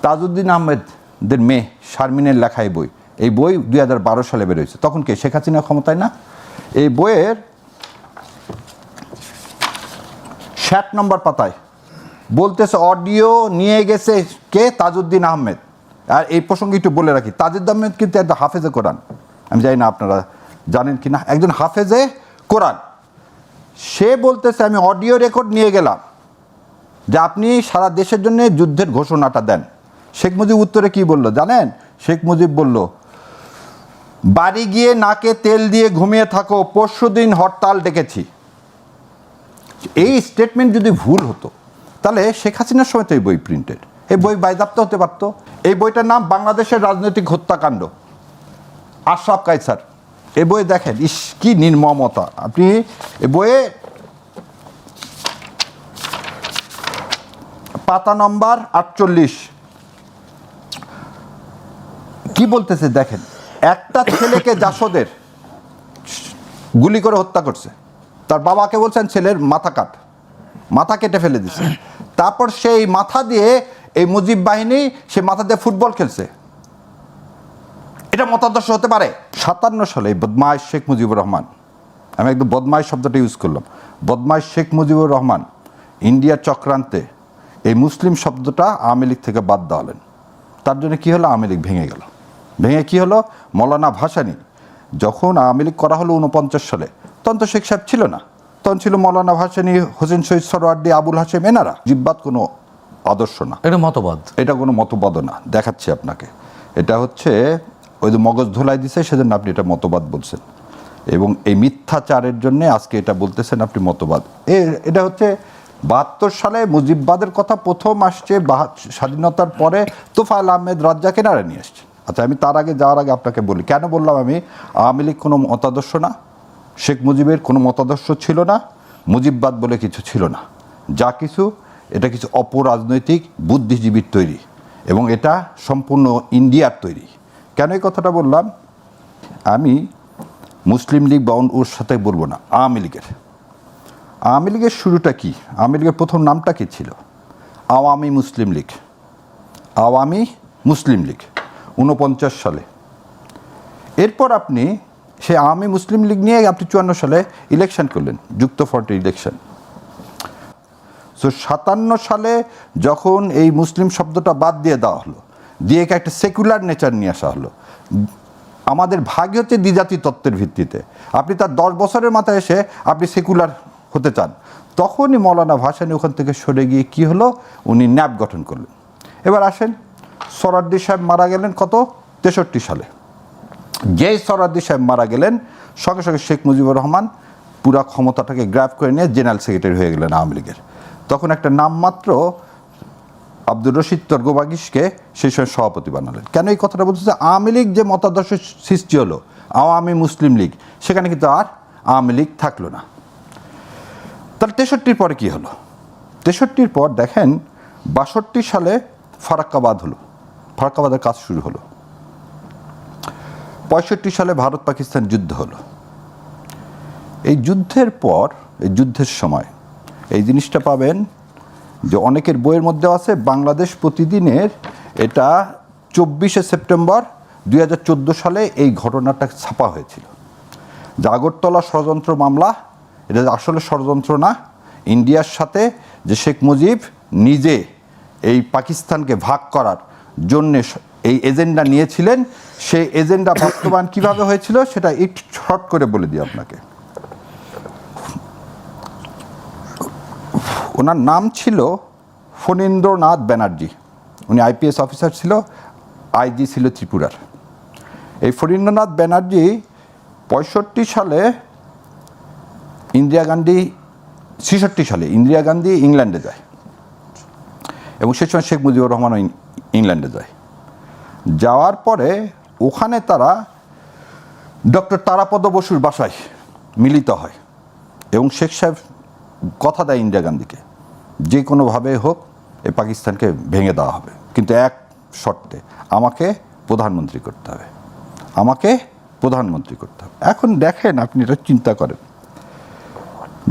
তাজউদ্দিন আহমেদের মেয়ে শারমিনের লেখা এই বই 2012 সালে বেরোয়েছে। তখন কে? শেখ হাসিনা ক্ষমতায় না? এই বইয়ের 60 নম্বর পাতায় বলতেছে অডিও নিয়ে গেছে কে? তাজউদ্দিন আহমেদ। আর এই প্রসঙ্গে একটু বলে রাখি, তাজউদ্দিন আহমেদ কিন্তু একজন হাফেজে কোরআন, আমি জানি না আপনারা জানেন কি না, একজন হাফেজে কোরআন। সে বলতেছে আমি অডিও রেকর্ড নিয়ে গেলাম যে আপনি সারা দেশের জন্য যুদ্ধের ঘোষণাটা দেন। শেখ মুজিব উত্তরে কি বলল জানেন? শেখ মুজিব বলল, বাড়ি গিয়ে নাকে তেল দিয়ে ঘুমিয়ে থাকো, পরশুদিন হরতাল ডেকেছি। এই স্টেটমেন্ট যদি ভুল হতো তাহলে শেখ হাসিনার সময় তো এই বই প্রিন্টেড, এই বই বাজেয়াপ্ত হতে পারত। এই বইটার নাম বাংলাদেশের রাজনৈতিক হত্যাকাণ্ড, আশরাফ কায়সার। এই বই দেখেন, ইস কি নির্মমতা। আপনি এই বইয়ে পাতা নম্বর 48 কি বলতেছে দেখেন, একটা ছেলেকে জাসদের গুলি করে হত্যা করছে, তার বাবাকে বলছেন ছেলের মাথা কাট, মাথা কেটে ফেলে দিছে। তারপর সেই মাথা দিয়ে এই মুজিব বাহিনী সে মাথা দিয়ে ফুটবল খেলছে। এটা মতাদর্শ হতে পারে? 57 সালে বদমাইশ শেখ মুজিবুর রহমান, আমি একদম বদমাইশ শব্দটা ইউজ করলাম, বদমাইশ শেখ মুজিবুর রহমান ইন্ডিয়ার চক্রান্তে এই মুসলিম শব্দটা আওয়ামী লীগ থেকে বাদ দেওয়া হলেন। তার জন্য কী হলো? আওয়ামী লীগ ভেঙে গেল। ভেঙে কী হলো? মৌলানা ভাসানী যখন আওয়ামী লীগ করা হলো 49 সালে, তখন তো শেখ সাহেব ছিল না, তখন ছিল মৌলানা ভাসানী, হোসেন শহীদ সরওয়ার্দী, আবুল হাশেম, এনারা। জিব্বাত কোনো আদর্শ না, এটা মতবাদ, এটা কোনো মতবাদও না। দেখাচ্ছি আপনাকে, এটা হচ্ছে ওই যে মগজ ধোলাই দিছে সেজন্য আপনি এটা মতবাদ বলছেন, এবং এই মিথ্যাচারের জন্য আজকে এটা বলতেছেন আপনি মতবাদ। এটা হচ্ছে 72 সালে মুজিববাদের কথা প্রথম আসছে, স্বাধীনতার পরে তোফায়েল আহমেদ রাজ্জাক এনারা নিয়ে আসছে। আচ্ছা, আমি তার আগে যাওয়ার আগে আপনাকে বলি, কেন বললাম আমি আওয়ামী লীগ কোনো মতাদর্শ না, শেখ মুজিবের কোনো মতাদর্শ ছিল না, মুজিববাদ বলে কিছু ছিল না। যা কিছু, এটা কিছু অপরাজনৈতিক বুদ্ধিজীবীর তৈরি, এবং এটা সম্পূর্ণ ইন্ডিয়ার তৈরি। কেন এই কথাটা বললাম? আমি মুসলিম লীগ বা ওর সাথে বলবো না, আওয়ামী লীগের শুরুটা কি? আওয়ামী লীগের প্রথম নামটা কি ছিল? আওয়ামী মুসলিম লীগ। আওয়ামী মুসলিম লীগ 49 সালে। এরপর আপনি সেই আওয়ামী মুসলিম লীগ নিয়ে আপনি 54 সালে ইলেকশন করলেন, যুক্ত ফ্রন্টের ইলেকশন। সো 57 সালে যখন এই মুসলিম শব্দটা বাদ দিয়ে দেওয়া হলো, দিয়ে একটা সেকুলার নেচার নিয়ে আসা হলো। আমাদের ভাগ্য হচ্ছে দ্বিজাতি তত্ত্বের ভিত্তিতে। আপনি তার 10 বছরের মাথায় এসে আপনি সেকুলার হতে চান, তখনই মৌলানা ভাসানী ওখান থেকে সরে গিয়ে কি হলো, উনি ন্যাপ গঠন করলেন। এবার আসেন, সোহরাওয়ার্দী সাহেব মারা গেলেন কত? 63 সালে। যেই সোহরাওয়ার্দী সাহেব মারা গেলেন, সঙ্গে সঙ্গে শেখ মুজিবুর রহমান পুরা ক্ষমতাটাকে গ্র্যাব করে নিয়ে জেনারেল সেক্রেটারি হয়ে গেলেন আওয়ামী লীগের। তখন একটা নামমাত্র আব্দুর রশিদ তর্গবাগিসকে সেই সময় সভাপতি বানালেন। কেন এই কথাটা বলতেছে? আওয়ামী লীগ যে মতাদর্শ সৃষ্টি হলো, আওয়ামী মুসলিম লীগ, সেখানে কিন্তু আর আওয়ামী লীগ থাকলো না। তার 63 পরে কি হলো? 63 পর দেখেন 62 সালে ফারাক্কাবাদ হলো, ফারাক্কাবাদের কাজ শুরু হলো। 65 সালে ভারত পাকিস্তান যুদ্ধ হলো। এই যুদ্ধের পর, এই যুদ্ধের সময় এই জিনিসটা পাবেন যে অনেকের বইয়ের মধ্যে আছে, বাংলাদেশ প্রতিদিনের এটা 24শে সেপ্টেম্বর 2014 সালে এই ঘটনাটা ছাপা হয়েছিল। যে আগরতলা ষড়যন্ত্র মামলা, এটা আসলে ষড়যন্ত্র না, ইন্ডিয়ার সাথে যে শেখ মুজিব নিজে এই পাকিস্তানকে ভাগ করার জন্যে এই এজেন্ডা নিয়েছিলেন, সেই এজেন্ডা বাস্তবায়ন কীভাবে হয়েছিল সেটা একটু শর্ট করে বলে দিই আপনাকে। ওনার নাম ছিল ফণীন্দ্রনাথ ব্যানার্জি, উনি আইপিএস অফিসার ছিল, আইজি ছিল ত্রিপুরার। এই ফণীন্দ্রনাথ ব্যানার্জি 65 সালে ইন্দিরা গান্ধী, 66 সালে ইন্দিরা গান্ধী ইংল্যান্ডে যায়, এবং সে সময় শেখ মুজিবুর রহমানও ইংল্যান্ডে যায়। যাওয়ার পরে ওখানে তারা ডক্টর তারাপদ বসুর বাসায় মিলিত হয়, এবং শেখ সাহেব কথা দেয় ইন্দিরা গান্ধীকে, যে কোনোভাবে হোক এই পাকিস্তানকে ভেঙে দেওয়া হবে, কিন্তু এক শর্তে, আমাকে প্রধানমন্ত্রী করতে হবে, আমাকে প্রধানমন্ত্রী করতে হবে। এখন দেখেন, আপনি এটা চিন্তা করেন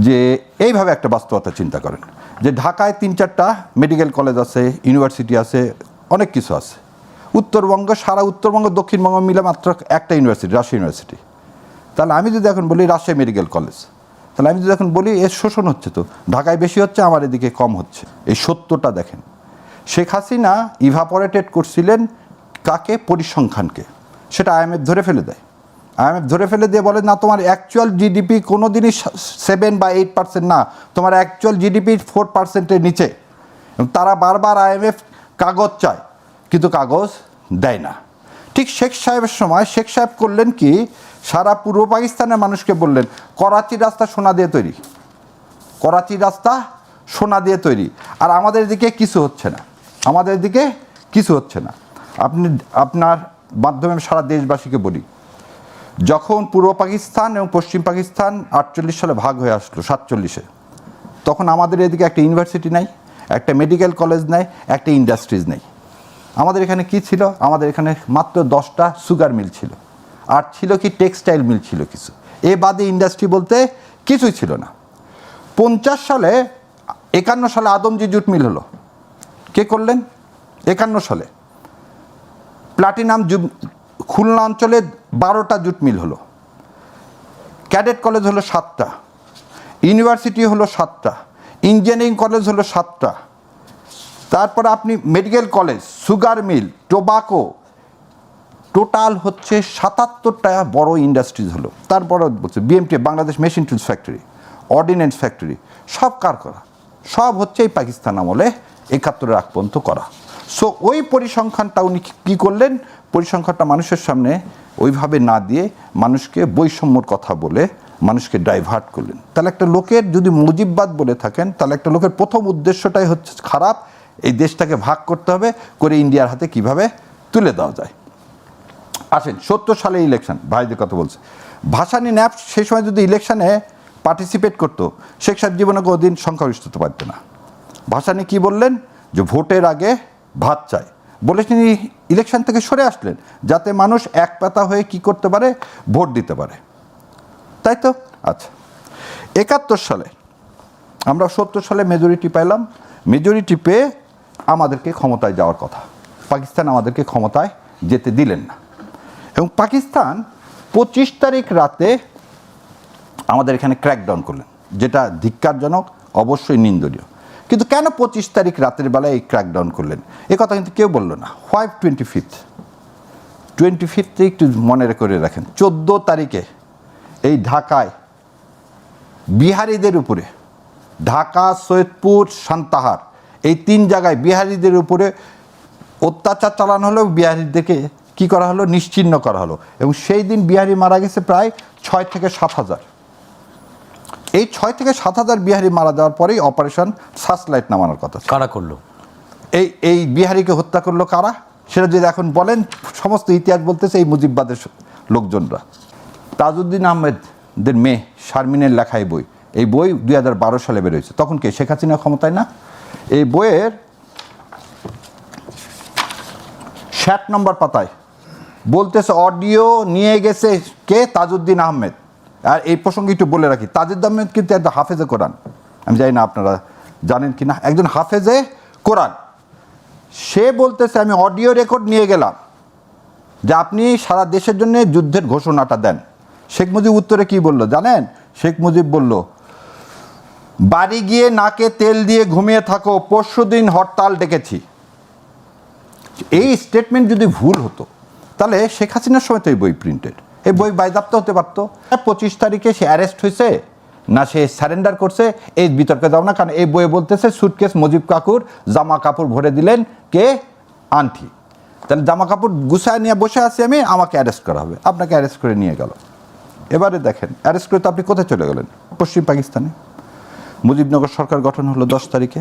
যে এইভাবে একটা বাস্তবতা চিন্তা করেন যে ঢাকায় 3-4টা মেডিকেল কলেজ আছে, ইউনিভার্সিটি আছে, অনেক কিছু আছে। উত্তরবঙ্গ, সারা উত্তরবঙ্গ দক্ষিণবঙ্গ মিলে মাত্র একটা ইউনিভার্সিটি, রাজশাহী ইউনিভার্সিটি। তাহলে আমি যদি এখন বলি রাজশাহী মেডিকেল কলেজ, তাহলে আমি যদি এখন বলি এর শোষণ হচ্ছে, তো ঢাকায় বেশি হচ্ছে, আমার এদিকে কম হচ্ছে। এই সত্যটা দেখেন। শেখ হাসিনা ইভাপোরেটেড করছিলেন কাকে? পরিসংখ্যানকে। সেটা IMF ধরে ফেলে দেয়। IMF ধরে ফেলে দিয়ে বলে না, তোমার অ্যাকচুয়াল জিডিপি কোনো দিনই 7 বা 8% না, তোমার অ্যাকচুয়াল জিডিপি 4%-এর নিচে। তারা বারবার IMF কাগজ চায়, কিন্তু কাগজ দেয় না। ঠিক শেখ সাহেবের সময় শেখ সাহেব করলেন কি, সারা পূর্ব পাকিস্তানের মানুষকে বললেন করাচির রাস্তা সোনা দিয়ে তৈরি, করাচির রাস্তা সোনা দিয়ে তৈরি, আর আমাদের দিকে কিছু হচ্ছে না, আমাদের দিকে কিছু হচ্ছে না। আপনার মাধ্যমে সারা দেশবাসীকে বলি, যখন পূর্ব পাকিস্তান এবং পশ্চিম পাকিস্তান 48 সালে ভাগ হয়ে আসলো 47-এ, তখন আমাদের এদিকে একটা ইউনিভার্সিটি নাই, একটা মেডিকেল কলেজ নাই, একটা ইন্ডাস্ট্রিজ নেই। আমাদের এখানে কি ছিল? আমাদের এখানে মাত্র 10টা সুগার মিল ছিল, আর ছিল কি টেক্সটাইল মিল ছিল কিছু, এ বাদে ইন্ডাস্ট্রি বলতে কিছুই ছিল না। 51 সালে আদমজি জুট মিল হলো। কে করলেন? 51 সালে প্লাটিনাম খুলনা অঞ্চলে 12টা জুট মিল হলো, ক্যাডেট কলেজ হলো 7টা, ইউনিভার্সিটি হলো 7টা, ইঞ্জিনিয়ারিং কলেজ হলো 7টা, তারপরে আপনি medical college, sugar mill, tobacco, total হচ্ছে 77টা বড় ইন্ডাস্ট্রিজ হলো। তারপরে বলছে BMT, Bangladesh machine tools factory, ordnance factory, সব কার করা? সব হচ্ছে এই পাকিস্তান আমলে 71-এর আগ পর্যন্ত করা। সো ওই পরিসংখ্যানটা উনি কী করলেন? পরিসংখ্যানটা মানুষের সামনে ওইভাবে না দিয়ে মানুষকে বৈষম্যর কথা বলে মানুষকে ডাইভার্ট করলেন। তাহলে একটা লোকের যদি মুজিববাদ বলে থাকেন, তাহলে একটা লোকের প্রথম উদ্দেশ্যটাই হচ্ছে খারাপ, এই দেশটাকে ভাগ করতে হবে, করে ইন্ডিয়ার হাতে কিভাবে তুলে দেওয়া যায়। আসেন 70 সালে ইলেকশন, ভাইদের কথা বলছে, ভাসানী ন্যাপ সেই সময় যদি ইলেকশনে পার্টিসিপেট করতো, শেখ সাহেব জীবনে কোনোদিন সংখ্যাগরিষ্ঠতা পারত না। ভাসানী কি বললেন? যে ভোটের আগে ভাত চাই বলে তিনি ইলেকশন থেকে সরে আসলেন, যাতে মানুষ এক পাতা হয়ে কি করতে পারে? ভোট দিতে পারে, তাই তো? আচ্ছা, 71 সালে আমরা 70 সালে মেজরিটি পাইলাম। মেজরিটি পেয়ে আমাদেরকে ক্ষমতায় যাওয়ার কথা, পাকিস্তান আমাদেরকে ক্ষমতায় যেতে দিলেন না। এবং পাকিস্তান 25 তারিখ রাতে আমাদের এখানে ক্র্যাকডাউন করলেন, যেটা ধিক্কারজনক, অবশ্যই নিন্দনীয়। কিন্তু কেন 25 তারিখ রাতের বেলায় এই ক্র্যাকডাউন করলেন, এ কথা কিন্তু কেউ বলল না। 25 একটু মনে করে রাখেন, 14 তারিখে এই ঢাকায় বিহারিদের উপরে, ঢাকা, সৈয়দপুর, সান্তাহার, এই 3 জায়গায় বিহারিদের উপরে অত্যাচার চালানো হলো, বিহারিদেরকে কি করা হলো? নিশ্চিহ্ন করা হলো। এবং সেই দিন বিহারি মারা গেছে প্রায় 6 থেকে 7 হাজার। এই 6 থেকে 7 হাজার বিহারি মারা যাওয়ার পরেই অপারেশন সার্চলাইট নামানোর কথা। কারা করলো? এই বিহারিকে হত্যা করলো কারা? সেটা যদি এখন বলেন, সমস্ত ইতিহাস বলতেছে এই মুজিববাদের লোকজনরা। তাজউদ্দিন আহমেদের মেয়ে শারমিনের লেখা এই বই, এই বই 2012 সালে বেরোয়েছে। তখন কে? শেখ হাসিনা ক্ষমতায় না? এই বইয়ের 60 নম্বর পাতায় বলতেছে অডিও নিয়ে গেছে কে? তাজউদ্দিন আহমেদ। আর এই প্রসঙ্গে একটু বলে রাখি, তাজউদ্দিন আহমেদ কিন্তু একটা হাফেজে কোরআন, আমি জানি না আপনারা জানেন কি না, একজন হাফেজে কোরআন। সে বলতেছে আমি অডিও রেকর্ড নিয়ে গেলাম যে আপনি সারা দেশের জন্য যুদ্ধের ঘোষণাটা দেন। শেখ মুজিব উত্তরে কি বলল জানেন? শেখ মুজিব বলল, বাড়ি গিয়ে নাকে তেল দিয়ে ঘুমিয়ে থাকো, পরশুদিন হরতাল ডেকেছি। এই স্টেটমেন্ট যদি ভুল হতো, তাহলে শেখ হাসিনার সময় তো এই বই প্রিন্টেড, এই বই বাজেয়াপ্ত হতে পারতো। 25 তারিখে সে অ্যারেস্ট হয়েছে না সে সারেন্ডার করছে, এই বিতর্কে যাও না। কারণ এই বইয়ে বলতেছে সুটকেস মুজিব কাকুর জামা কাপড় ভরে দিলেন কে? আন্টি। তাহলে জামা কাপড় গুছায় নিয়ে বসে আছি আমি, আমাকে অ্যারেস্ট করা হবে। আপনাকে অ্যারেস্ট করে নিয়ে গেল। এবারে দেখেন, অ্যারেস্ট করে তো আপনি কোথায় চলে গেলেন? পশ্চিম পাকিস্তানে। মুজিবনগর সরকার গঠন হলো 10 তারিখে।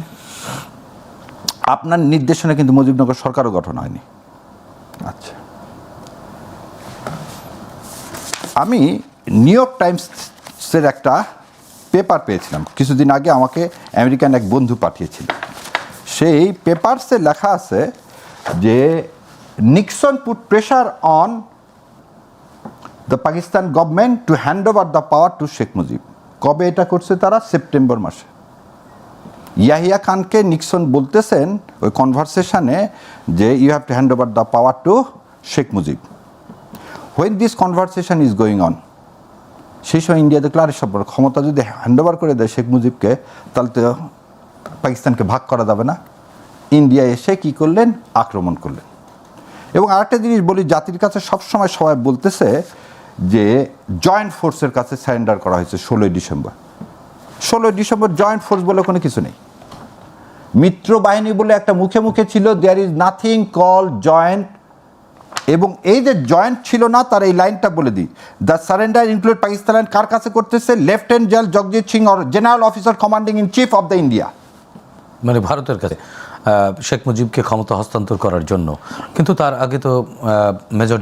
আপনার নির্দেশনা কিন্তু মুজিবনগর সরকারও গঠন হয়নি। আচ্ছা, আমি নিউ ইয়র্ক টাইমসের একটা পেপার পেয়েছিলাম কিছুদিন আগে, আমাকে আমেরিকান এক বন্ধু পাঠিয়েছিল। সেই পেপারসে লেখা আছে যে Nixon put pressure on the Pakistan government to hand over the power to Sheikh Mujib. কবে এটা করছে তারা? সেপ্টেম্বর মাসে। ইয়াহিয়া খানকে নিক্সন বলতেছেন ওই কনভারসেশনে যে you have to hand over the power to Sheikh Mujib. When this conversation is going on, সেই সময় ইন্ডিয়া দেখলো আরে সব ক্ষমতা যদি হ্যান্ড ওভার করে দেয় শেখ মুজিবকে, তাহলে তো পাকিস্তানকে ভাগ করা যাবে না। ইন্ডিয়া এসে কি করলেন, আক্রমণ করলেন। এবং আরেকটা জিনিস বলি, জাতির কাছে সবসময় সবাই বলতেছে যে জয়েন্ট ফোর্সের কাছে সারেন্ডার করা হয়েছে 16ই ডিসেম্বর। 16ই ডিসেম্বর জয়েন্ট ফোর্স বলে কোনো কিছু নেই, মিত্র বাহিনী বলে একটা মুখে মুখে ছিল, there is nothing call joint. এবং এই যে জয়েন্ট ছিল না, তার এই লাইনটা বলে দিই, দ্য সারেন্ডার ইনক্লুড পাকিস্তান কার কাছে করতেছে, lieutenant general Jagjit Singh or general officer commanding in chief of the India, মানে ভারতের কাছে শেখ মুজিবকে ক্ষমতা হস্তান্তর করার জন্য। কিন্তু তার আগে তো মেজর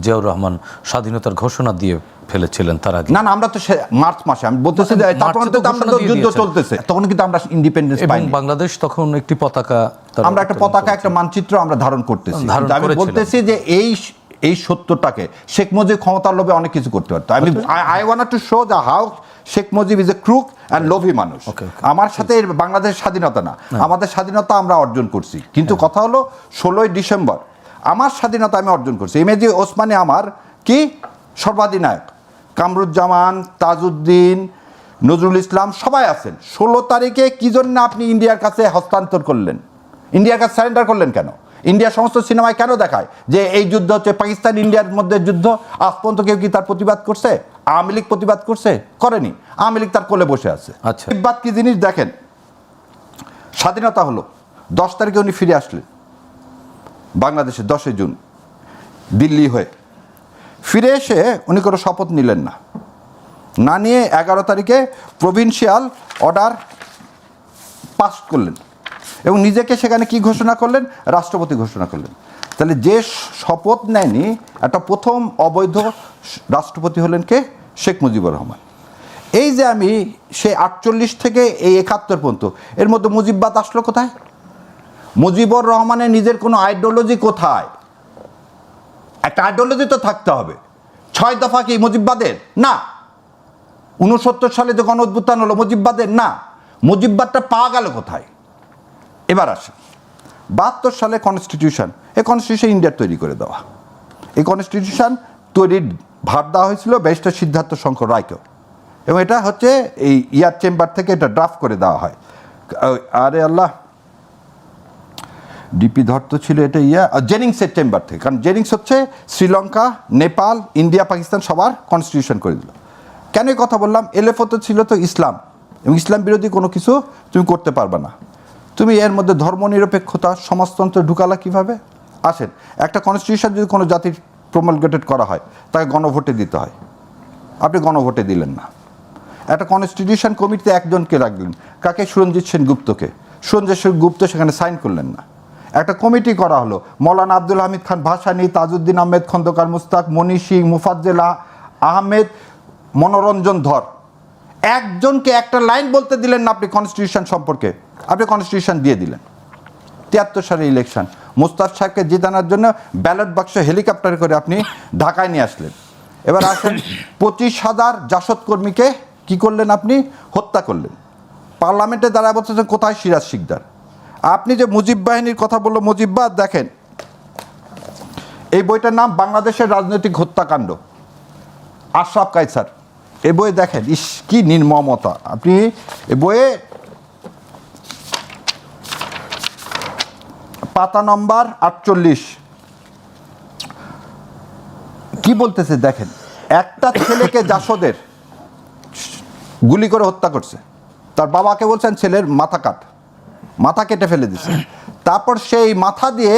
জিয়াউর রহমান স্বাধীনতার ঘোষণা দিয়ে ফেলেছিলেন তার আগে। না আমরা তো মার্চ মাসে, আমি বলতেছি যে তখন তো আমাদের যুদ্ধ চলতেছে, তখন কিন্তু আমরা ইন্ডিপেন্ডেন্স পাইনি। বাংলাদেশ তখন একটি পতাকা, আমরা একটা পতাকা, একটা মানচিত্র আমরা ধারণ করতেছি। আমি বলতেছি যে এই সত্যটাকে, শেখ মুজিব ক্ষমতার লোভে অনেক কিছু করতে পারতো। I want to show the how Sheikh Mujib is a crook and লোভী মানুষ। আমার সাথে বাংলাদেশের স্বাধীনতা না, আমাদের স্বাধীনতা আমরা অর্জন করছি, কিন্তু কথা হলো 16ই ডিসেম্বর আমার স্বাধীনতা আমি অর্জন করছি। ইমেজি ওসমানী আমার কি সর্বাধিনায়ক, কামরুজ্জামান, তাজউদ্দিন, নজরুল ইসলাম সবাই আছেন। 16 তারিখে কি জন্য আপনি ইন্ডিয়ার কাছে হস্তান্তর করলেন, ইন্ডিয়ার কাছে সারেন্ডার করলেন কেন? ইন্ডিয়া সমস্ত সিনেমায় কেন দেখায় যে এই যুদ্ধ হচ্ছে পাকিস্তান ইন্ডিয়ার মধ্যে যুদ্ধ? আজ পর্যন্ত কেউ কি তার প্রতিবাদ করছে? আওয়ামী লীগ প্রতিবাদ করছে? করেনি। আওয়ামী লীগ তার কোলে বসে আছে। আচ্ছা, প্রতিবাদ কি জিনিস দেখেন, স্বাধীনতা হলো 10 তারিখে উনি ফিরে আসলেন বাংলাদেশে, 10 জুন দিল্লি হয়ে। ফিরে এসে উনি কোনো শপথ নিলেন না, না নিয়ে 11 তারিখে প্রভিন্সিয়াল অর্ডার পাস করলেন এবং নিজেকে সেখানে কি ঘোষণা করলেন, রাষ্ট্রপতি ঘোষণা করলেন। তাহলে যে শপথ নেয়নি, একটা প্রথম অবৈধ রাষ্ট্রপতি হলেন কে? শেখ মুজিবুর রহমান। এই যে আমি সে 48 থেকে এই 71 পর্যন্ত, এর মধ্যে মুজিববাদ আসলো কোথায়? মুজিবুর রহমানের নিজের কোনো আইডিওলজি কোথায়? একটা আইডিওলজি তো থাকতে হবে। 6 দফা কি মুজিববাদের? না। 69 সালে যে গণ অভ্যুত্থান হলো মুজিববাদের? না। মুজিববাদটা পাওয়া গেল কোথায়? এবার আসে 72 সালে কনস্টিটিউশন। এই কনস্টিটিউশন ইন্ডিয়ার তৈরি করে দেওয়া। এই কনস্টিটিউশন তৈরির ভার দেওয়া হয়েছিল ব্যারিস্টার সিদ্ধার্থ শঙ্কর রায়কেও, এবং এটা হচ্ছে এই ইয়ার চেম্বার থেকে এটা ড্রাফট করে দেওয়া হয়। আরে আল্লাহ, ডিপি ধরত ছিল এটা জেনিংসের চেম্বার থেকে, কারণ জেনিংস হচ্ছে শ্রীলঙ্কা, নেপাল, ইন্ডিয়া, পাকিস্তান সবার কনস্টিটিউশন করে দিল। কেন এই কথা বললাম? এলএফও ছিল তো ইসলাম, এবং ইসলাম বিরোধী কোনো কিছু তুমি করতে পারবে না। তুমি এর মধ্যে ধর্মনিরপেক্ষতা, সমাজতন্ত্র ঢুকালা কিভাবে? আসেন, একটা কনস্টিটিউশন যদি কোনো জাতির প্রমলগেটেড করা হয়, তাকে গণভোটে দিতে হয়। আপনি গণভোটে দিলেন না। একটা কনস্টিটিউশন কমিটিতে একজনকে রাখলেন, কাকে? সুরঞ্জিত সেনগুপ্তকে। সুরঞ্জিত সেনগুপ্ত সেখানে সাইন করলেন না। একটা কমিটি করা হলো, মৌলানা আব্দুল হামিদ খান ভাসানী, তাজউদ্দিন আহমেদ খন্দকার, মুস্তাক, মনীষী, মুফাজ্জেল আহমেদ, মনোরঞ্জন ধর। একজনকে একটা লাইন বলতে দিলেন না আপনি কনস্টিটিউশন সম্পর্কে, আপনি কনস্টিটিউশন দিয়ে দিলেন। 73 সালে ইলেকশন, মুস্তাফ সাহেবকে জিতানোর জন্য ব্যালট বাক্স হেলিকপ্টার করে আপনি ঢাকায় নিয়ে আসলেন। এবার আসেন 25,000 জাসদ কর্মীকে কি করলেন? আপনি হত্যা করলেন। পার্লামেন্টে দাঁড়ায় বলতেছেন কোথায় সিরাজ শিকদার? আপনি যে মুজিব বাহিনীর কথা বললো, মুজিববাদ, দেখেন এই বইটার নাম বাংলাদেশের রাজনৈতিক হত্যাকাণ্ড, আশরাফ কায়সার। এই বইয়ে দেখেন ইস কি নির্মমতা। আপনি এই বইয়ে পাতা নম্বর 48 কি বলতেছে দেখেন, একটা ছেলেকে জাসদের গুলি করে হত্যা করছে, তার বাবাকে বলছেন ছেলের মাথা কাট, মাথা কেটে ফেলে দিছে। তারপর সেই মাথা দিয়ে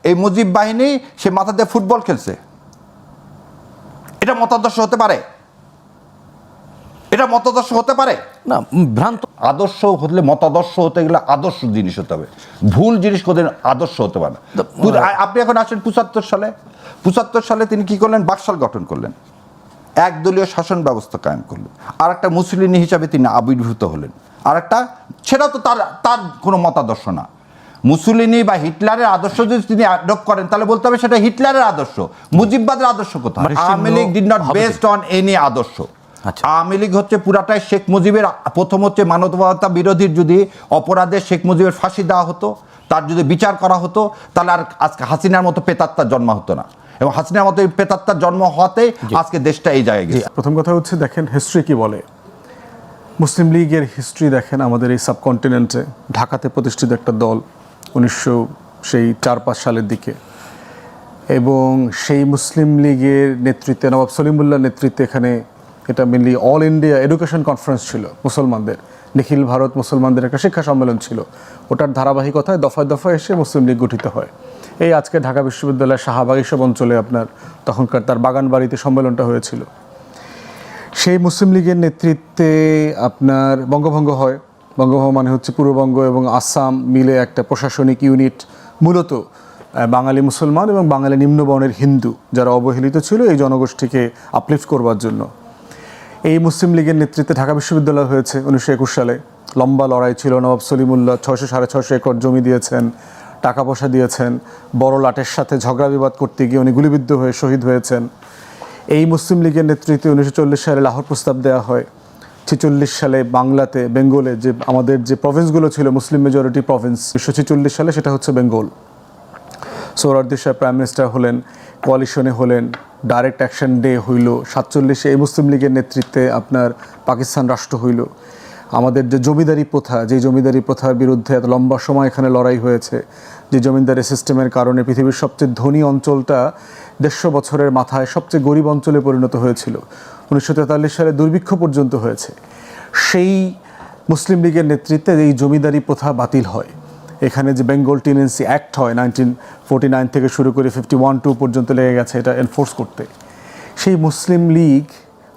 এই মুজিব বাহিনী সে মাথা দিয়ে ফুটবল খেলছে। এটা মতাদর্শ হতে পারে? এটা মতাদর্শ হতে পারে না, ভ্রান্ত আদর্শ হলে, মতাদর্শ হতে গেলে আদর্শ জিনিস হতে হবে, ভুল জিনিস কোনদিন আদর্শ হতে পারে না। আপনি এখন আসেন 75 সালে তিনি কি করলেন? বাকশাল গঠন করলেন, একদলীয় শাসন ব্যবস্থা কায়েম করলেন, আর একটা মুসলিনী হিসাবে তিনি আবির্ভূত হলেন। আর একটা, সেটা তো তার কোনো মতাদর্শ না। মুসলিনী বা হিটলারের আদর্শ যদি তিনি অ্যাডপ্ট করেন, তাহলে বলতে হবে সেটা হিটলারের আদর্শ। মুজিববাদের আদর্শ কোথায়? Awami League did not based on any আদর্শ। আচ্ছা। আওয়ামী লীগ হচ্ছে পুরাটাই শেখ মুজিবের, প্রথম হচ্ছে মানবতা বিরোধীর যদি অপরাধে শেখ মুজিবের ফাঁসি দেওয়া হতো, তার যদি বিচার করা হতো, তাহলে আর আজকে হাসিনার মতো পেতাত্তার জন্ম হতো না, এবং হাসিনার মতো এই পেতাত্তার জন্ম হওয়াতে আজকে দেশটা এই জায়গায় গেছে। প্রথম কথা হচ্ছে দেখেন হিস্ট্রি কি বলে, মুসলিম লীগের হিস্ট্রি দেখেন আমাদের এই সাবকন্টিনেন্টে ঢাকাতে প্রতিষ্ঠিত একটা দল 1904-5 সালের দিকে, এবং সেই মুসলিম লীগের নেতৃত্বে নবাব সলিমুল্লাহর নেতৃত্বে এখানে এটা mainly all India education conference ছিল মুসলমানদের, নিখিল ভারত মুসলমানদের একটা শিক্ষা সম্মেলন ছিল, ওটার ধারাবাহিকতায় দফায় দফায় এসে মুসলিম লীগ গঠিত হয়। এই আজকে ঢাকা বিশ্ববিদ্যালয়ের শাহবাগ এইসব অঞ্চলে আপনার তখনকার তার বাগান বাড়িতে সম্মেলনটা হয়েছিল। সেই মুসলিম লীগের নেতৃত্বে আপনার বঙ্গভঙ্গ হয়। বঙ্গভঙ্গ মানে হচ্ছে পূর্ববঙ্গ এবং আসাম মিলে একটা প্রশাসনিক ইউনিট, মূলত বাঙালি মুসলমান এবং বাঙালি নিম্নবর্ণের হিন্দু যারা অবহেলিত ছিল এই জনগোষ্ঠীকে আপলিফ্ট করবার জন্য এই মুসলিম লীগের নেতৃত্বে ঢাকা বিশ্ববিদ্যালয় হয়েছে 1921 সালে। লম্বা লড়াই ছিল, নবাব সলিমুল্লাহ 600-650 একর জমি দিয়েছেন, টাকা পয়সা দিয়েছেন, বড় লাটের সাথে ঝগড়া বিবাদ করতে গিয়ে উনি গুলিবিদ্ধ হয়ে শহীদ হয়েছেন। এই মুসলিম লীগের নেতৃত্বে 1940 সালে লাহোর প্রস্তাব দেওয়া হয়। 46 সালে বাংলাতে, বেঙ্গলে যে আমাদের যে প্রভিন্সগুলো ছিল মুসলিম মেজরিটি প্রভিন্স, 1946 সালে সেটা হচ্ছে বেঙ্গল। সোহরাওয়ার্দী সাহেব প্রাইম মিনিস্টার হলেন, কোয়ালিশনে হলেন, ডাইরেক্ট অ্যাকশন ডে হইল। 47-এ এই মুসলিম লীগের নেতৃত্বে আপনার পাকিস্তান রাষ্ট্র হইল। আমাদের যে জমিদারি প্রথা, যে জমিদারি প্রথার বিরুদ্ধে এত লম্বা সময় এখানে লড়াই হয়েছে, যে জমিদারি সিস্টেমের কারণে পৃথিবীর সবচেয়ে ধনী অঞ্চলটা 150 বছরের মাথায় সবচেয়ে গরিব অঞ্চলে পরিণত হয়েছিল। 1943 সালে দুর্ভিক্ষ পর্যন্ত হয়েছে। সেই মুসলিম লীগের নেতৃত্বে এই জমিদারি প্রথা বাতিল হয়। এখানে যে বেঙ্গল টিনেন্সি অ্যাক্ট হয় 1949 থেকে শুরু করে 51-2 পর্যন্ত লেগে গেছে এটা এনফোর্স করতে। সেই মুসলিম লীগ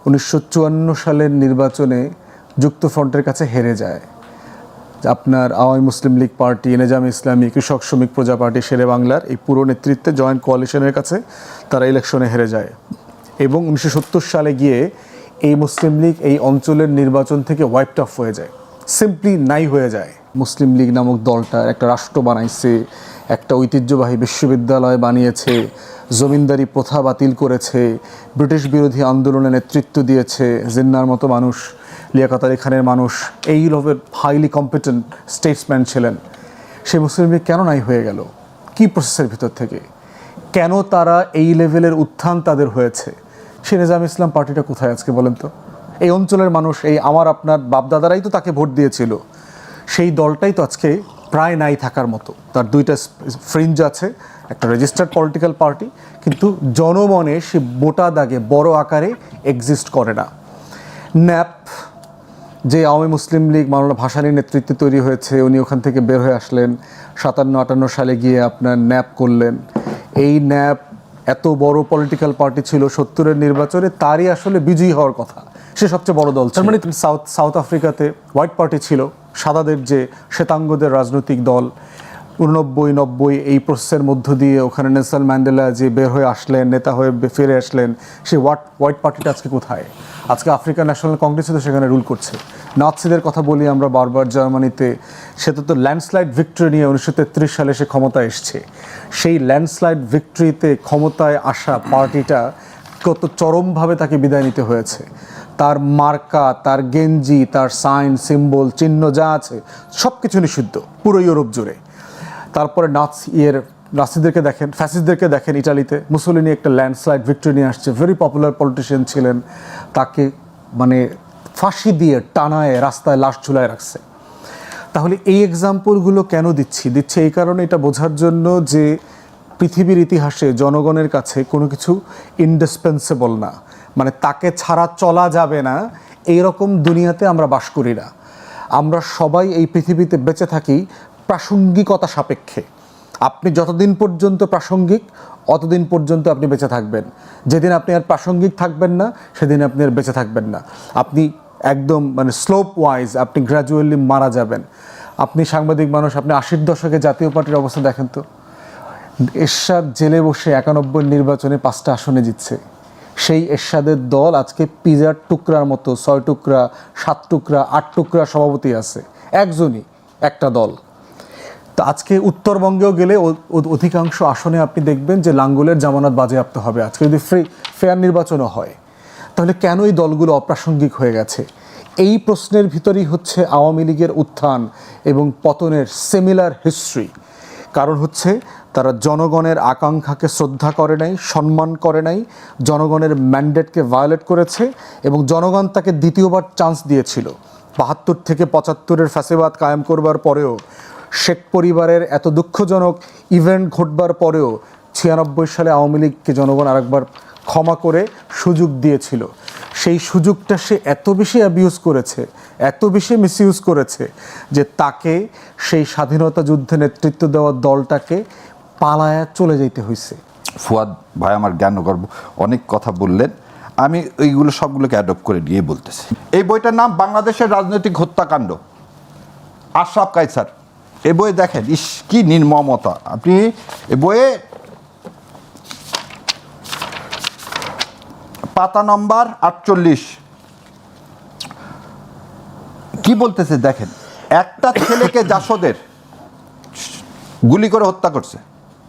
1954 সালের নির্বাচনে যুক্তফ্রন্টের কাছে হেরে যায়। আপনার আওয়ামী মুসলিম লীগ পার্টি, নেজাম ইসলামী, কৃষক শ্রমিক প্রজা পার্টি, শেরে বাংলার এই পুরো নেতৃত্বে জয়েন্ট কোয়ালিশনের কাছে তারা ইলেকশনে হেরে যায়, এবং 1970 সালে গিয়ে এই মুসলিম লীগ এই অঞ্চলের নির্বাচন থেকে ওয়াইপড অফ হয়ে যায়, সিম্পলি নাই হয়ে যায়। মুসলিম লীগ নামক দলটা একটা রাষ্ট্র বানাইছে, একটা ঐতিহ্যবাহী বিশ্ববিদ্যালয় বানিয়েছে, জমিনদারি প্রথা বাতিল করেছে, ব্রিটিশ বিরোধী আন্দোলনে নেতৃত্ব দিয়েছে, জিন্নার মতো মানুষ, লিয়াকত আলী খানের মানুষ, এই লেভেলের হাইলি কম্পিটেন্ট স্টেটসম্যান ছিলেন। সেই মুসলিম লীগ কেন নাই হয়ে গেল? কি প্রসেসের ভিতর থেকে কেন তারা এই লেভেলের উত্থান তাদের হয়েছে? সে নিজাম ইসলাম পার্টিটা কোথায় আজকে বলেন তো? এই অঞ্চলের মানুষ, এই আমার আপনার বাপদাদারাই তো তাকে ভোট দিয়েছিল, সেই দলটাই তো আজকে প্রায় নাই থাকার মতো। তার দুইটা ফ্রিঞ্জ আছে, একটা রেজিস্টার্ড পলিটিক্যাল পার্টি, কিন্তু জনমনে সে মোটা দাগে বড় আকারে এক্সিস্ট করে না। ন্যাপ, যে আওয়ামী মুসলিম লীগ মাওলানা ভাসানীর নেতৃত্বে তৈরি হয়েছে, উনি ওখান থেকে বের হয়ে আসলেন 57-58 সালে গিয়ে আপনার ন্যাপ করলেন। এই ন্যাপ এত বড় পলিটিক্যাল পার্টি ছিল 70-এর নির্বাচনে, তারই আসলে বিজয়ী হওয়ার কথা, সে সবচেয়ে বড় দল। তার মানে সাউথ আফ্রিকাতে হোয়াইট পার্টি ছিল, সাদাদের যে শ্বেতাঙ্গদের রাজনৈতিক দল। 89-90 এই প্রসেসের মধ্য দিয়ে ওখানে নেলসন ম্যান্ডেলা যে বের হয়ে আসলেন, নেতা হয়ে ফিরে আসলেন, সেই হোয়াইট পার্টিটা আজকে কোথায়? আজকে আফ্রিকান ন্যাশনাল কংগ্রেসে তো সেখানে রুল করছে। নাৎসিদের কথা বলি আমরা বারবার, জার্মানিতে সে তো ল্যান্ডস্লাইড ভিক্টরি নিয়ে 1933 সালে সে ক্ষমতায় এসছে। সেই ল্যান্ডস্লাইড ভিক্টরিতে ক্ষমতায় আসা পার্টিটা কত চরমভাবে তাকে বিদায় নিতে হয়েছে। তার মার্কা, তার গেঞ্জি, তার সাইন, সিম্বল, চিহ্ন যা আছে সব কিছু নিষিদ্ধ পুরো ইউরোপ জুড়ে। তারপরে নাৎসিদেরকে দেখেন, ফ্যাসিস্টদেরকে দেখেন ইটালিতে। মুসোলিনি একটা ল্যান্ডস্লাইড ভিক্টরি নিয়ে আসছে, ভেরি পপুলার পলিটিশিয়ান ছিলেন, তাকে মানে ফাঁসি দিয়ে টানায় রাস্তায় লাশ ঝুলায় রাখছে। তাহলে এই এক্সাম্পলগুলো কেন দিচ্ছি এই কারণে, এটা বোঝার জন্য যে পৃথিবীর ইতিহাসে জনগণের কাছে কোনো কিছু ইনডিসপেন্সেবল না, মানে তাকে ছাড়া চলা যাবে না, এইরকম দুনিয়াতে আমরা বাস করি না। আমরা সবাই এই পৃথিবীতে বেঁচে থাকি প্রাসঙ্গিকতা সাপেক্ষে। আপনি যতদিন পর্যন্ত প্রাসঙ্গিক অতদিন পর্যন্ত আপনি বেঁচে থাকবেন। যেদিন আপনি আর প্রাসঙ্গিক থাকবেন না সেদিন আপনি আর বেঁচে থাকবেন না। আপনি একদম মানে স্লোপ ওয়াইজ আপনি গ্র্যাজুয়ালি মারা যাবেন। আপনি সাংবাদিক মানুষ, আপনি 80-র দশকে জাতীয় পার্টির অবস্থা দেখেন তো। এরশাদ জেলে বসে 91 নির্বাচনে 5টা আসনে জিতছে। সেই এরশাদের দল আজকে পিজার টুকরার মতো 6 টুকরা, 7 টুকরা, 8 টুকরা সভাপতি আছে, একজনই, একটা দল। তো আজকে উত্তরবঙ্গেও গেলে অধিকাংশ আসনে আপনি দেখবেন যে লাঙ্গুলের জামানত বাজেয়াপ্ত হবে আজকে যদি ফেয়ার নির্বাচনও হয়। তাহলে কেন এই দলগুলো অপ্রাসঙ্গিক হয়ে গেছে? এই প্রশ্নের ভিতরেই হচ্ছে আওয়ামী লীগের উত্থান এবং পতনের সিমিলার হিস্ট্রি। কারণ হচ্ছে তারা জনগণের আকাঙ্ক্ষাকে শ্রদ্ধা করে নাই, সম্মান করে নাই, জনগণের ম্যান্ডেটকে ভায়োলেট করেছে এবং জনগণ তাকে দ্বিতীয়বার চান্স দিয়েছিল। ৭২ থেকে ৭৫-এর ফ্যাসিবাদ কায়েম করবার পরেও, শেখ পরিবারের এত দুঃখজনক ইভেন্ট ঘটবার পরেও ৯৬ সালে আওয়ামী লীগকে জনগণ আরেকবার ক্ষমা করে সুযোগ দিয়েছিল। সেই সুযোগটা সে এত বেশি অ্যাবিউজ করেছে, এত বেশি মিসইউজ করেছে যে তাকে সেই স্বাধীনতা যুদ্ধে নেতৃত্ব দেওয়া দলটাকে পালায়া চলে যেতে হয়েছে। ফুয়াদ ভাই আমার জ্ঞানগর্ব অনেক কথা বললেন, আমি ওইগুলো সবগুলোকে অ্যাডপ্ট করে নিয়ে বলতেছি। এই বইটার নাম বাংলাদেশের রাজনৈতিক হত্যাকাণ্ড, আশরাফ কায়সার। এই বইয়ে দেখেন ইস কি নির্মমতা। আপনি এ বইয়ে পাতা নম্বর 48 কি বলতেছে দেখেন, একটা ছেলেকে জাসদের গুলি করে হত্যা করছে,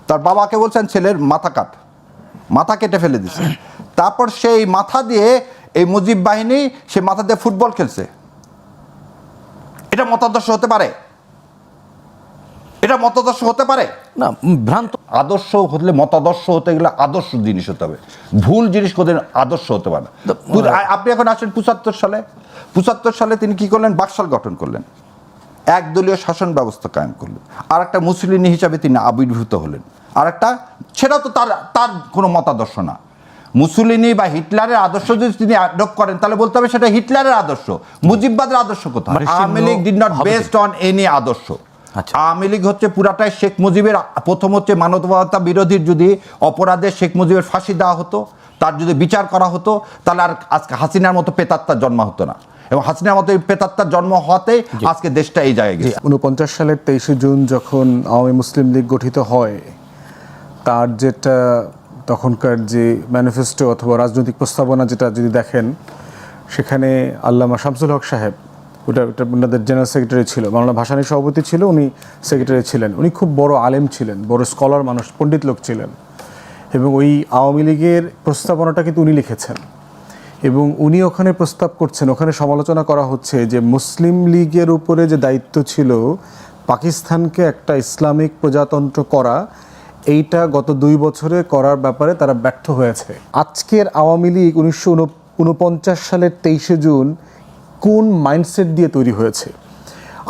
তার বাবাকে বলছেন ছেলের মাথা কাট, মাথা কেটে ফেলে দিছে। তারপর সেই মাথা দিয়ে এই মুজিব বাহিনী সে মাথা দিয়ে ফুটবল খেলছে। এটা মতাদর্শ হতে পারে? এটা মতাদর্শ হতে পারে না, ভ্রান্ত। আদর্শ হলে, মতাদর্শ হতে গেলে আদর্শ জিনিস হতে হবে, ভুল জিনিস কোথায় আদর্শ হতে পারে না। আপনি এখন আসেন ৭৫ সালে তিনি কি করলেন? বাকশাল গঠন করলেন, একদলীয় শাসন ব্যবস্থা কায়েম করলেন, আর একটা মুসলিম হিসাবে তিনি আবির্ভূত হলেন। আর একটা, সেটা তো তার কোনো মতাদর্শ না। মুসলিনি বা হিটলারের আদর্শ যদি তিনি অ্যাডপ্ট করেন তাহলে বলতে হবে সেটা হিটলারের আদর্শ। মুজিববাদের আদর্শ কোথায়? Awami League did not based on any আদর্শ। আওয়ামী লীগ হচ্ছে পুরাটাই শেখ মুজিবের, প্রথম হচ্ছে মানবতা বিরোধীর যদি অপরাধে শেখ মুজিবের ফাঁসি দেওয়া হতো, তার যদি বিচার করা হতো, তাহলে আর আজকে হাসিনার মতো পেতাত্তার জন্ম হতো না। এবং হাসিনার মতো পেতাত্তার জন্ম হওয়াতে আজকে দেশটা এই জায়গায় গেছে। ৪৯ সালের ২৩শে জুন যখন আওয়ামী মুসলিম লীগ গঠিত হয়, তার যেটা তখনকার যে ম্যানিফেস্টো অথবা রাজনৈতিক প্রস্তাবনা যেটা যদি দেখেন, সেখানে আল্লামা শামসুল হক সাহেব, ওটা ওনাদের জেনারেল সেক্রেটারি ছিল, মাওলানা ভাসানী সভাপতি ছিল, উনি সেক্রেটারি ছিলেন। উনি খুব বড় আলেম ছিলেন, বড় স্কলার মানুষ, পণ্ডিত লোক ছিলেন। এবং ওই আওয়ামী লীগের প্রস্তাবনাটা কিন্তু উনি লিখেছেন এবং উনি ওখানে প্রস্তাব করছেন, ওখানে সমালোচনা করা হচ্ছে যে মুসলিম লীগের উপরে যে দায়িত্ব ছিল পাকিস্তানকে একটা ইসলামিক প্রজাতন্ত্র করা, এইটা গত ২ বছরে করার ব্যাপারে তারা ব্যর্থ হয়েছে। আজকের আওয়ামী লীগ ১৯৪৯ সালের ২৩শে জুন কোন মাইন্ডসেট দিয়ে তৈরি হয়েছে?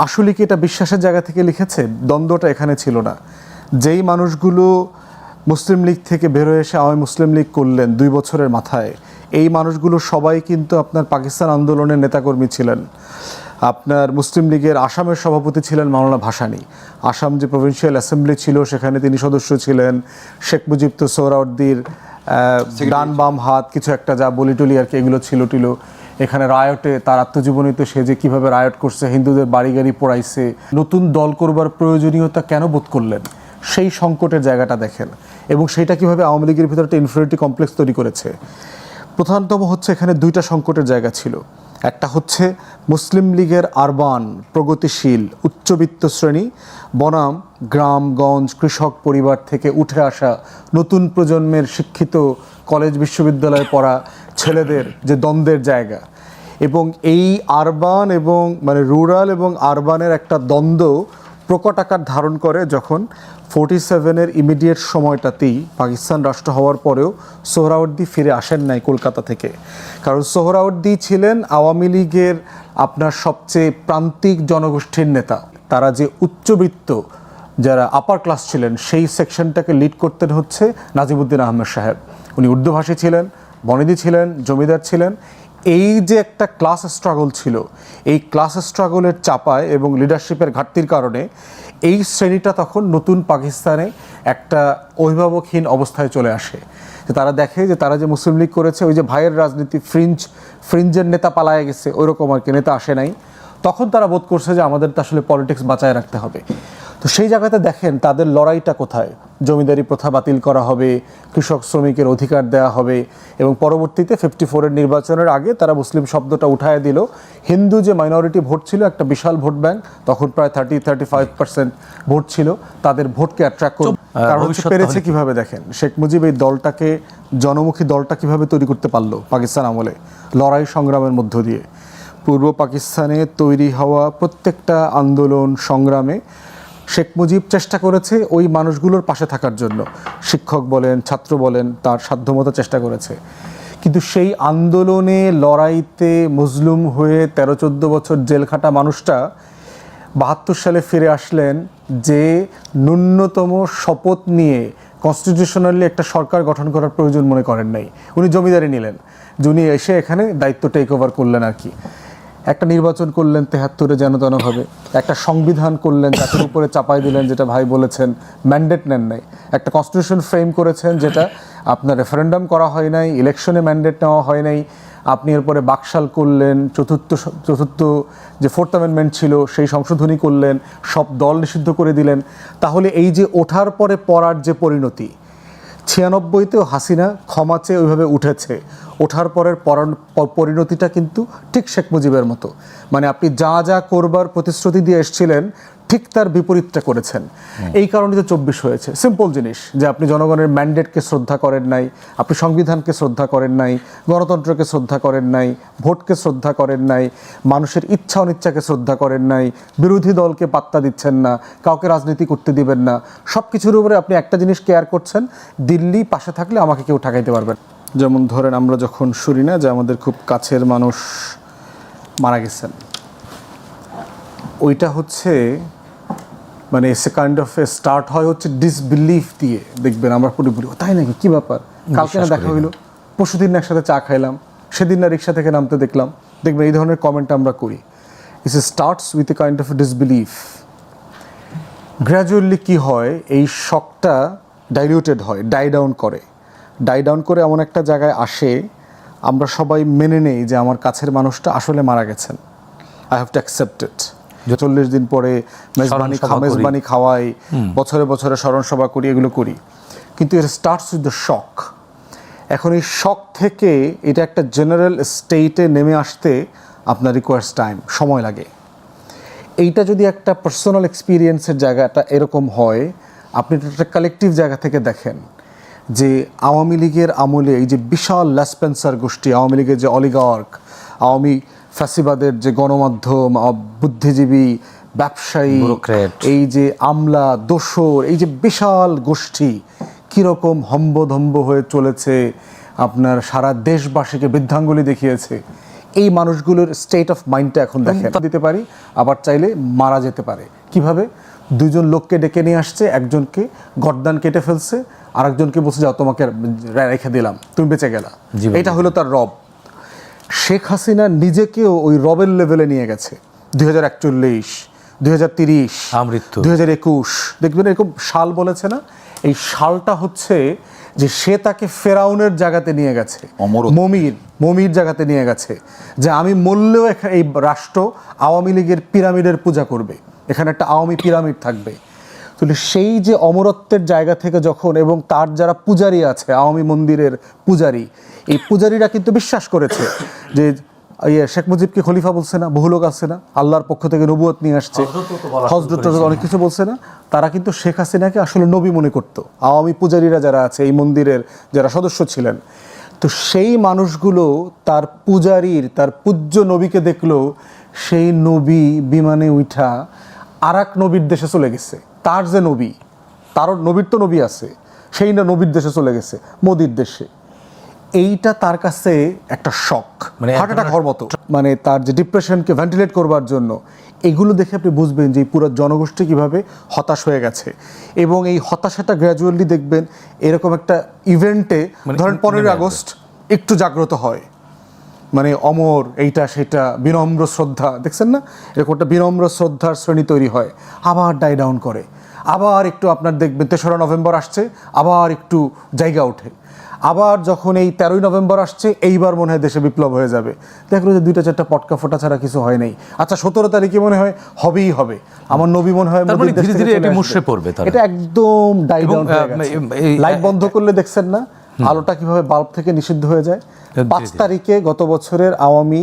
আসলে কি এটা বিশ্বাসের জায়গা থেকে লিখেছে? দ্বন্দ্বটা এখানে ছিল না। যেই মানুষগুলো মুসলিম লীগ থেকে বের হয়ে এসে আওয়ামী মুসলিম লীগ করলেন ২ বছরের মাথায়, এই মানুষগুলো সবাই কিন্তু আপনার পাকিস্তান আন্দোলনের নেতাকর্মী ছিলেন। আপনার মুসলিম লীগের আসামের সভাপতি ছিলেন মাওলানা ভাসানী। আসাম যে প্রভিন্সিয়াল অ্যাসেম্বলি ছিল সেখানে তিনি সদস্য ছিলেন। শেখ মুজিব তো সোহরাওয়ার্দীর ডান বাম হাত কিছু একটা যা বলি টলি আর কি, এগুলো ছিল টিল। এখানে রায়টে তার আত্মজীবনীতে সে যে কীভাবে রায়ট করছে, হিন্দুদের বাড়ি গাড়ি পোড়াইছে। নতুন দল করবার প্রয়োজনীয়তা কেন বোধ করলেন? সেই সংকটের জায়গাটা দেখেন এবং সেইটা কীভাবে আওয়ামী লীগের ভিতরে একটা ইনফিরিয়রিটি কমপ্লেক্স তৈরি করেছে। প্রধানতম হচ্ছে এখানে 2টা সংকটের জায়গা ছিল। একটা হচ্ছে মুসলিম লীগের আরবান, প্রগতিশীল, উচ্চবিত্ত শ্রেণী বনাম গ্রামগঞ্জ কৃষক পরিবার থেকে উঠে আসা নতুন প্রজন্মের শিক্ষিত কলেজ বিশ্ববিদ্যালয়ে পড়া ছেলেদের যে দ্বন্দ্বের জায়গা। এবং এই আরবান এবং মানে রুরাল এবং আরবানের একটা দ্বন্দ্ব প্রকট আকার ধারণ করে যখন 47-এর ইমিডিয়েট সময়টাতেই পাকিস্তান রাষ্ট্র হওয়ার পরেও সোহরাওয়ার্দী ফিরে আসেন নাই কলকাতা থেকে। কারণ সোহরাওয়ার্দী ছিলেন আওয়ামী লীগের আপনার সবচেয়ে প্রান্তিক জনগোষ্ঠীর নেতা। তারা যে উচ্চবিত্ত যারা আপার ক্লাস ছিলেন সেই সেকশনটাকে লিড করতেন হচ্ছে নাজিমুদ্দিন আহমেদ সাহেব। উনি উর্দুভাষী ছিলেন, বনেদি ছিলেন, জমিদার ছিলেন। এই যে একটা ক্লাস স্ট্রাগল ছিল, এই ক্লাস স্ট্রাগলের চাপায় এবং লিডারশিপের ঘাটতির কারণে এই শ্রেণীটা তখন নতুন পাকিস্তানে একটা অভিভাবকহীন অবস্থায় চলে আসে। যে তারা দেখে যে তারা যে মুসলিম লীগ করেছে, ওই যে ভাইয়ের রাজনীতি, ফ্রিঞ্জের নেতা পালায় গেছে, ওইরকম আর কি, নেতা আসে নাই। তখন তারা বোধ করছে যে আমাদের তো আসলে পলিটিক্স বাঁচায় রাখতে হবে। তো সেই জায়গাতে দেখেন তাদের লড়াইটা কোথায়। জমিদারি প্রথা বাতিল করা হবে, কৃষক শ্রমিকের অধিকার দেওয়া হবে, এবং পরবর্তীতে 54-এর নির্বাচনের আগে তারা মুসলিম শব্দটা উঠায় দিল। হিন্দু যে মাইনরিটি ভোট ছিল, একটা বিশাল ভোট ব্যাংক, তখন প্রায় 30-35% ভোট ছিল, তাদের ভোটকে অ্যাট্রাক্ট করে। কারণ হচ্ছে পেরেছে কিভাবে দেখেন, শেখ মুজিব এই দলটাকে, জনমুখী দলটা কিভাবে তৈরি করতে পারলো পাকিস্তান আমলে, লড়াই সংগ্রামের মধ্য দিয়ে। পূর্ব পাকিস্তানে তৈরি হওয়া প্রত্যেকটা আন্দোলন সংগ্রামে শেখ মুজিব চেষ্টা করেছে ওই মানুষগুলোর পাশে থাকার জন্য। শিক্ষক বলেন, ছাত্র বলেন, তার সাধ্যমতো চেষ্টা করেছে। কিন্তু সেই আন্দোলনে লড়াইতে মজলুম হয়ে 13-14 বছর জেল খাটা মানুষটা 72 সালে ফিরে আসলেন, যে ন্যূনতম শপথ নিয়ে কনস্টিটিউশনালি একটা সরকার গঠন করার প্রয়োজন মনে করেন নাই। উনি জমিদারি নিলেন, যিনি এসে এখানে দায়িত্ব টেক ওভার করলেন আর কি। একটা নির্বাচন করলেন 73-এ যেন তেনভাবে, একটা সংবিধান করলেন জাতির উপরে চাপাই দিলেন, যেটা ভাই বলেছেন ম্যান্ডেট নেন নাই। একটা কনস্টিটিউশন ফ্রেম করেছেন, যেটা আপনার রেফারেন্ডাম করা হয় নাই, ইলেকশনে ম্যান্ডেট নেওয়া হয় নাই। আপনি এরপরে বাকশাল করলেন, চতুর্থ যে 4th অ্যামেন্ডমেন্ট ছিল সেই সংশোধনী করলেন, সব দল নিষিদ্ধ করে দিলেন। তাহলে এই যে ওঠার পরে পড়ার যে পরিণতি, 96-তেও হাসিনা ক্ষমা চেয়ে ওইভাবে উঠেছে, ওঠার পরের পরিণতিটা কিন্তু ঠিক শেখ মুজিবের মতো। মানে আপনি যা যা করবার প্রতিশ্রুতি দিয়ে এসেছিলেন, ঠিক তার বিপরীতটা করেছেন। এই কারণে তো 24 হয়েছে। সিম্পল জিনিস, যে আপনি জনগণের ম্যান্ডেটকে শ্রদ্ধা করেন নাই, আপনি সংবিধানকে শ্রদ্ধা করেন নাই, গণতন্ত্রকে শ্রদ্ধা করেন নাই, ভোটকে শ্রদ্ধা করেন নাই, মানুষের ইচ্ছা অনিচ্ছাকে শ্রদ্ধা করেন নাই, বিরোধী দলকে পাত্তা দিচ্ছেন না, কাউকে রাজনীতি করতে দিবেন না। সব কিছুর উপরে আপনি একটা জিনিস কেয়ার করছেন, দিল্লি পাশে থাকলে আমাকে কেউ ঠেকাইতে পারবেন। যেমন ধরেন, আমরা যখন শুনি না যে আমাদের খুব কাছের মানুষ মারা গেছেন, ওইটা হচ্ছে মানে সে কাইন্ড অফ এ স্টার্ট হয় হচ্ছে ডিসবিলিফ দিয়ে। দেখবেন আমরা পুরোপুরি তাই নাকি, কী ব্যাপার, কালকে না দেখা হইলো, পরশুদিন একসাথে চা খাইলাম, সেদিন না রিক্সা থেকে নামতে দেখলাম। দেখবেন এই ধরনের কমেন্ট আমরা করি। It's starts with a kind of disbelief. Gradually কী হয়, এই শকটা ডাইলিউটেড হয়, ডাই ডাউন করে এমন একটা জায়গায় আসে, আমরা সবাই মেনে নেই যে আমার কাছের মানুষটা আসলে মারা গেছেন। I have to accept it. 40 দিন পরে মেজবানি খাওয়াই, বছরে বছরে স্মরণ সভা করি, এগুলো করি, কিন্তু এটা স্টার্টস উইথ দ্য শক। এখন এই শক থেকে এটা একটা জেনারেল স্টেটে নেমে আসতে আপনার রিকোয়ার্স টাইম, সময় লাগে। এইটা যদি একটা পার্সোনাল এক্সপিরিয়েন্সের জায়গাটা এরকম হয়, আপনি একটা কালেকটিভ জায়গা থেকে দেখেন যে আওয়ামী লীগের আমলে এই যে বিশাল ল্যাসপেন্সার গোষ্ঠী, আওয়ামী লীগের যে অলিগার্ক, আওয়ামী ফ্যাসিবাদের যে গণমাধ্যম, বুদ্ধিজীবী, ব্যবসায়ী, এই যে আমলা, দোসর, এই যে বিশাল গোষ্ঠী কীরকম হম্বধম্ব হয়ে চলেছে, আপনার সারা দেশবাসীকে বৃদ্ধাঙ্গুলি দেখিয়েছে। এই মানুষগুলোর স্টেট অফ মাইন্ডটা এখন দেখেন। দিতে পারি, আবার চাইলে মারা যেতে পারে। কিভাবে? 2জন লোককে ডেকে নিয়ে আসছে, একজনকে গর্দান কেটে ফেলছে, আরেকজনকে বলছে যাও তোমাকে রেখে দিলাম, তুমি বেঁচে গেলা। এটা হলো তার রব। শেখ হাসিনা নিজেকেও ওই রবের লেভেলে নিয়ে গেছে। 2041, 2030, 2021, দেখবেন এরকম সাল বলেছে না, এই সালটা হচ্ছে যে সে তাকে ফেরাউনের জায়গাতে নিয়ে গেছে, মমির জায়গাতে নিয়ে গেছে, যে আমি মরলেও এই রাষ্ট্র আওয়ামী লীগের পিরামিডের পূজা করবে, এখানে একটা আওয়ামী পিরামিড থাকবে। তাহলে সেই যে অমরত্বের জায়গা থেকে যখন, এবং তার যারা পূজারী আছে, আওয়ামী মন্দিরের পূজারী, এই পূজারীরা কিন্তু বিশ্বাস করেছে যে শেখ মুজিবকে খলিফা বলছে না, বহু লোক আছে না, আল্লাহর পক্ষ থেকে নবুয়ত নিয়ে আসছে, হযরত অনেক কিছু বলছে না, তারা কিন্তু শেখ হাসিনাকে আসলে নবী মনে করত। আওয়ামী পূজারীরা যারা আছে, এই মন্দিরের যারা সদস্য ছিলেন, তো সেই মানুষগুলো তার পূজারীর, তার পূজ্য নবীকে দেখলো, সেই নবী বিমানে উঠা আর এক নবীর দেশে চলে গেছে। তার যে নবী, তারও নবীর তো নবী আছে, সেই না নবীর দেশে চলে গেছে, মোদির দেশে। এইটা তার কাছে একটা শক, মানে হার্ট অ্যাটাক হওয়ার মতো। মানে তার যে ডিপ্রেশনকে ভেন্টিলেট করবার জন্য, এগুলো দেখে আপনি বুঝবেন যে পুরো জনগোষ্ঠী কীভাবে হতাশ হয়ে গেছে। এবং এই হতাশাটা গ্র্যাজুয়ালি দেখবেন এরকম একটা ইভেন্টে, ধরেন 15ই আগস্ট একটু জাগ্রত হয়, মানে অমর, এইটা সেটা, বিনম্র শ্রদ্ধা, দেখছেন না, এরকম একটা বিনম্র শ্রদ্ধার শ্রেণী তৈরি হয়, আবার ডাই ডাউন করে, আবার একটু আপনার দেখবেন 3রা নভেম্বর আসছে, আবার একটু জায়গা ওঠে, আবার যখন এই 13ই নভেম্বর আসছে, এইবার মনে হয় দেশে বিপ্লব হয়ে যাবে। দেখলো যে 2-4টা পটকা ফোটা ছাড়া কিছু হয় নাই। আচ্ছা 17 তারিখে মনে হয় হবেই হবে, আমার নবী মনে হয় তার মানে মোদির দেশ ধীরে থেকে ধীরে চলে এটি আসবে। মুষড়ে পড়বে তারা। এটা একদম ডাই এবং, ডাউন হয়ে গেছে। লাইট বন্ধ করলে দেখছেন না আলোটা কিভাবে বাল্ব থেকে নিষিদ্ধ হয়ে যায়। 5 তারিখে গত বছরের আওয়ামী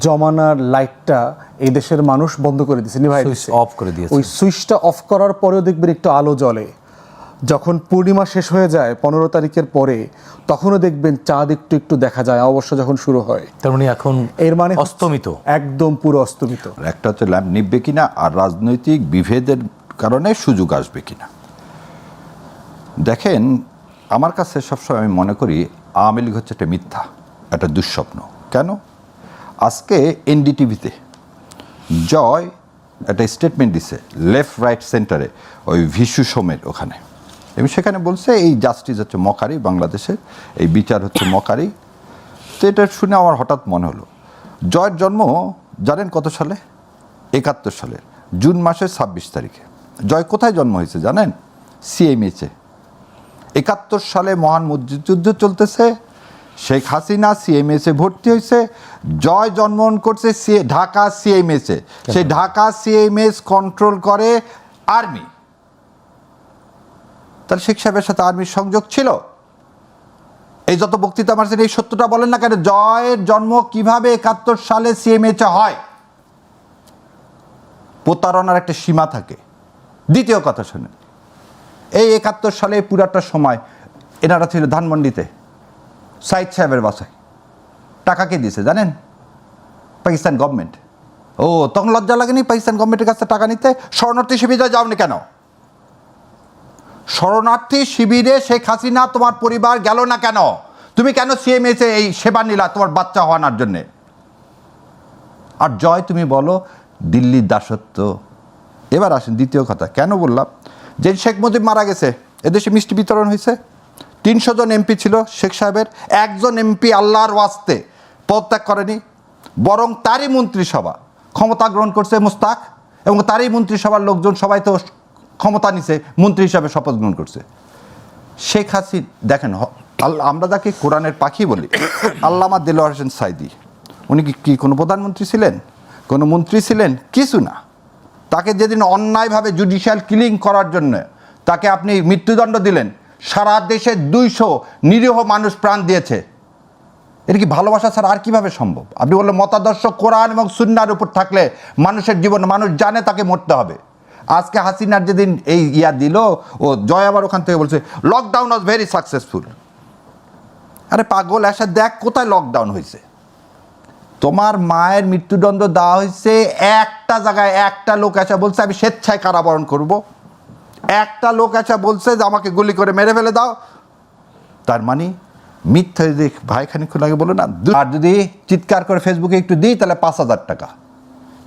জমানার লাইটটা এই দেশের মানুষ বন্ধ করে দিয়েছে, নিভাই দিয়েছে, অফ করে দিয়েছে। ওই সুইচটা অফ করার পরেও দেখবেন একটু আলো জ্বলে। যখন পূর্ণিমা শেষ হয়ে যায় 15 তারিখের পরে, তখনও দেখবেন চাঁদ একটু একটু দেখা যায়, অবশ্য যখন শুরু হয়। তার মানে এখন এর মানে অস্তমিত, একদম পুরো অস্তমিত। একটা হচ্ছে ল্যাম্প নিববে কিনা, আর রাজনৈতিক বিভেদের কারণে সুযোগ আসবে কিনা। দেখেন, আমার কাছে সবসময় আমি মনে করি আওয়ামী লীগ হচ্ছে একটা মিথ্যা, একটা দুঃস্বপ্ন। কেন? আজকে এনডিটিভিতে জয় একটা স্টেটমেন্ট দিছে লেফট রাইট সেন্টারে, ওই ভিশু সোমের ওখানে, এবং সেখানে বলছে এই জাস্টিস হচ্ছে মকারি, বাংলাদেশের এই বিচার হচ্ছে মকারি। তো এটা শুনে আমার হঠাৎ মনে হলো, জয়ের জন্ম জানেন কত সালে? 71 সালের জুন মাসের 26 তারিখে। জয় কোথায় জন্ম হয়েছে জানেন? সিএমএইচে। 71 সালে মহান মুক্তিযুদ্ধ চলতেছে, শেখ হাসিনা সিএমএসে ভর্তি হয়েছে, জয় জন্মগ্রহণ করছে ঢাকা সিএমএসে। সেই ঢাকা সিএমএস কন্ট্রোল করে আর্মি। তাহলে শেখ সাহেবের সাথে আর্মির সংযোগ ছিল। এই যত বক্তৃতা মারছেন, এই সত্যটা বলেন না কেন? জয়ের জন্ম কিভাবে 71 সালে সিএমএচে হয়? প্রতারণার একটা সীমা থাকে। দ্বিতীয় কথা শুনেন, এই 71 সালে পুরাটা সময় এনারা ছিল ধানমন্ডিতে সাইদ সাহেবের বাসায়। টাকা কে দিয়েছে জানেন? পাকিস্তান গভর্নমেন্ট। ও, তখন লজ্জা লাগেনি পাকিস্তান গভর্নমেন্টের কাছে টাকা নিতে? শরণার্থী শিবিরে যাওনি কেন? শরণার্থী শিবিরে শেখ হাসিনা তোমার পরিবার গেল না কেন? তুমি কেন সিএমএসে এই সেবা নিলা তোমার বাচ্চা হওয়ানোর জন্যে? আর জয় তুমি বলো দিল্লির দাসত্ব। এবার আসেন দ্বিতীয় কথা, কেন বললাম যে শেখ মুজিব মারা গেছে, এদেশে মিষ্টি বিতরণ হয়েছে। 300 জন এমপি ছিল শেখ সাহেবের, একজন এমপি আল্লাহর ওয়াস্তে পদত্যাগ করেনি, বরং তারই মন্ত্রিসভা ক্ষমতা গ্রহণ করছে মুস্তাক, এবং তারই মন্ত্রিসভার লোকজন সবাই তো ক্ষমতা নিছে, মন্ত্রী হিসাবে শপথ গ্রহণ করছে। শেখ হাসিনা দেখেন, আমরা যাকে কোরআনের পাখি বলি, আল্লামা দেলোয়ার হোসেন সাইদি, উনি কি কোনো প্রধানমন্ত্রী ছিলেন? কোনো মন্ত্রী ছিলেন? কিছু না। তাকে যেদিন অন্যায়ভাবে জুডিশিয়াল কিলিং করার জন্য তাকে আপনি মৃত্যুদণ্ড দিলেন, সারা দেশে 200 নিরীহ মানুষ প্রাণ দিয়েছে। এটা কি ভালোবাসা ছাড়া আর কিভাবে সম্ভব? আপনি বললেন মতাদর্শ কোরআন এবং সুন্নাহর উপর থাকলে মানুষের জীবন, মানুষ জানে তাকে মরতে হবে। আজকে হাসিনার যেদিন এই দিল, ও জয় আবার ওখান থেকে বলছে লকডাউন ওয়াজ ভেরি সাকসেসফুল। আরে পাগল, এসে দেখ কোথায় লকডাউন হয়েছে। তোমার মায়ের মৃত্যুদণ্ড দেওয়া হয়েছে একটা জায়গায়, একটা লোক এসে বলছে আমি স্বেচ্ছায় কারাবরণ করব, একটা লোক এসে বলছে যে আমাকে গুলি করে মেরে ফেলে দাও। তার মানে মিথ্যা যদি ভাই খানিক্ষণ আগে বলো না, আর যদি চিৎকার করে ফেসবুকে একটু দিই তাহলে 5,000 টাকা।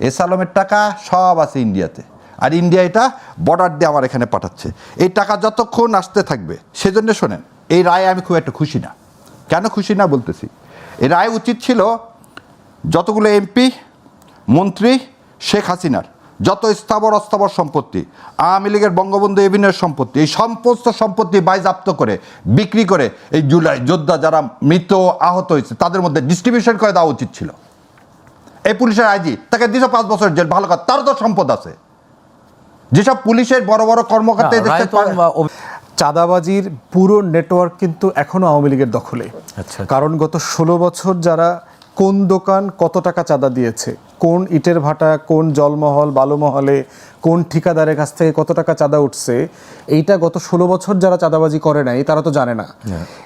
এস আলমের টাকা সব আছে ইন্ডিয়াতে, আর ইন্ডিয়া এটা বর্ডার দিয়ে আমার এখানে পাঠাচ্ছে। এই টাকা যতক্ষণ আসতে থাকবে, সেজন্য শোনেন, এই রায়ে আমি খুব একটা খুশি না। কেন খুশি না বলতেছি, এই রায় উচিত ছিল যতগুলো এমপি মন্ত্রী, শেখ হাসিনার যত স্থাবর অস্থাবর সম্পত্তি, আওয়ামী লীগের বঙ্গবন্ধু এভিনিউর সম্পত্তি, এই সমস্ত সম্পত্তি বাজেয়াপ্ত করে বিক্রি করে এই জুলাই যোদ্ধা যারা মৃত আহত হয়েছে তাদের মধ্যে ডিস্ট্রিবিউশন করে দেওয়া উচিত ছিল। এই পুলিশের আইজি, তাকে 5 বছর জেল, ভালো কথা, তারও তো সম্পদ আছে। যেসব পুলিশের বড় বড় কর্মকর্তা চাঁদাবাজির পুরো নেটওয়ার্ক কিন্তু এখনো আওয়ামী লীগের দখলে। আচ্ছা। কারণ গত 16 বছর যারা কোন দোকান কত টাকা চাঁদা দিয়েছে, কোন ইটের ভাটা, কোন জলমহল বালুমহলে কোন ঠিকাদারের কাছ থেকে কত টাকা চাঁদা উঠছে, এইটা গত 16 বছর যারা চাঁদাবাজি করে নাই তারা তো জানে না।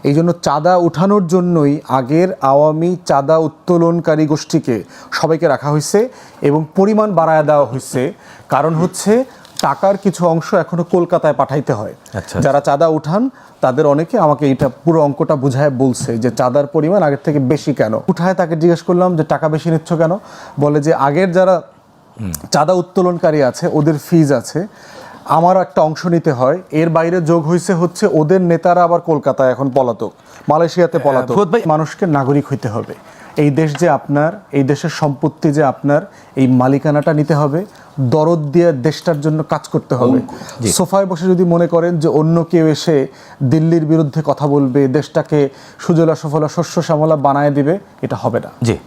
এই জন্য চাঁদা উঠানোর জন্যই আগের আওয়ামী চাঁদা উত্তোলনকারী গোষ্ঠীকে সবাইকে রাখা হয়েছে এবং পরিমাণ বাড়ায় দেওয়া হয়েছে। কারণ হচ্ছে টাকার কিছু অংশ এখনো কলকাতায় পাঠাইতে হয়। যারা চাঁদা উঠান তাদের অনেকে আমাকে এইটা পুরো অঙ্কটা বুঝায় বলছে যে চাঁদার পরিমাণ আগের থেকে বেশি কেন উঠায়। তাকে জিজ্ঞেস করলাম যে টাকা বেশি নিচ্ছ কেন? বলে যে আগের যারা চাঁদা উত্তোলনকারী আছে ওদের ফিজ আছে, আমারও একটা অংশ নিতে হয়। এর বাইরে যোগ হচ্ছে ওদের নেতারা আবার কলকাতায় এখন পলাতক, মালয়েশিয়াতে পলাতক। মানুষকে নাগরিক হইতে হবে। এই দেশ যে আপনার, এই দেশের সম্পত্তি যে আপনার, এই মালিকানাটা নিতে হবে। দরদ দিয়ে দেশটার জন্য কাজ করতে হবে। সোফায় বসে যদি মনে করেন যে অন্য কেউ এসে দিল্লির বিরুদ্ধে কথা বলবে, দেশটাকে সুজলা সুফলা শস্য শ্যামলা বানায় দিবে, এটা হবে না। জি।